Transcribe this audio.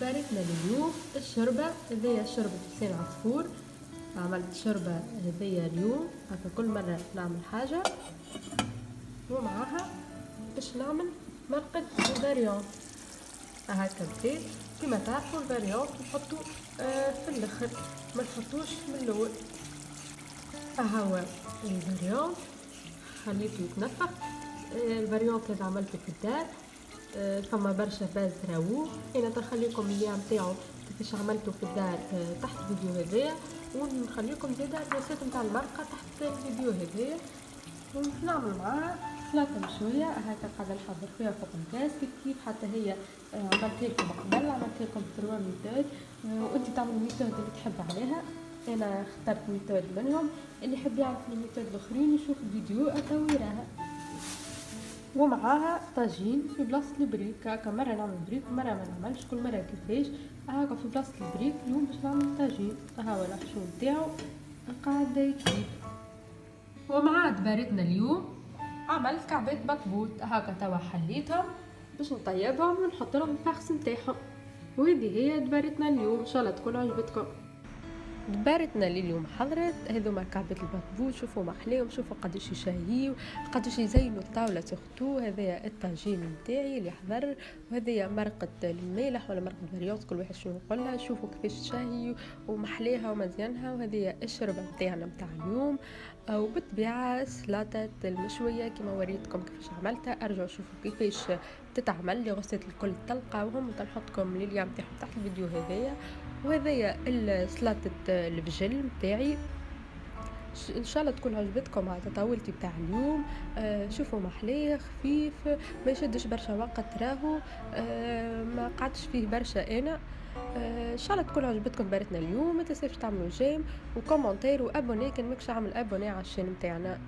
باركنا اليوم الشربة هذيا شربة لسان عصفور. عملت شربة هذيا اليوم هكا كل مرة نعمل حاجة، ومعاها باش نعمل مرقة الفاريون. هكا بديت كيما تعرفوا الفاريون نحطو في الاخر، ما نحطوش من الاول. هو الفاريون خليته يتنفخ. الفاريون كذا عملته في الدار، فما برشا باز راووه. انا تخليكم اللي نتاعو كيفاش عملته في الدار تحت الفيديو هذايا، ونخليكم زاده الريسيت نتاع المرقه تحت الفيديو هذايا. ونعمل معاها سلطه مشويه هكا قاعده نحضر فيها فوق الكاس كيف حتى هي. عملتها لكم قبل، عملتها لكم 3 ميثود، وانت تعمل الميثود اللي تحب عليها. انا اخترت ميثود منهم، اللي يحب يعرف الميثود الاخرين يشوف الفيديو اتويراها. ومعاها طاجين في بلاصه البريك، هكا مره نعمل بريك ومره ما نعملش، كل مره كيفاش. هكا في بلاصه البريك اليوم باش نعمل طاجين. هاو الحشو نتاعو قاعد يطيب. ومع دبارتنا اليوم عملت كعبات بطبوط، هكا توا حليتهم باش نطيبهم ونحط لهم الفخس نتاعهم. وهذه هي دبارتنا اليوم، ان شاء الله تكون عجبتكم. دبارتنا اليوم حضرت هذوما كعبة البطبوط، شوفوا محلاهم، شوفوا قداش يشهيو، قداش يزينوا الطاولة تختو. هذايا الطاجين نتاعي اللي حضر، وهذايا مرقة المالح ولا مرقة الفاريونس كل واحد شنو يقولها. شوفوا كيفاش تشهي ومحلاها ومزيانها. وهذايا الشربة نتاعنا نتاع اليوم، وبالطبيعة سلطة المشوية كما وريتكم كيفاش عملتها. ارجعوا شوفوا كيفاش تتعمل لي غسات الكل تلقاوهم، وتنحطكم اللي نتاعهم تحت الفيديو هذايا. وهذايا سلطة الفجل نتاعي، ان شاء الله تكون عجبتكم هذا طاولتي بتاع اليوم. شوفوا محليه خفيف، ما يشدش برشا وقت، راهو ما قعدش فيه برشا. انا ان شاء الله تكون عجبتكم بارتنا اليوم. ما تنساوش تعملوا جيم وكومنتير وابوني كان ماكش عامل ابوني على الشين نتاعنا.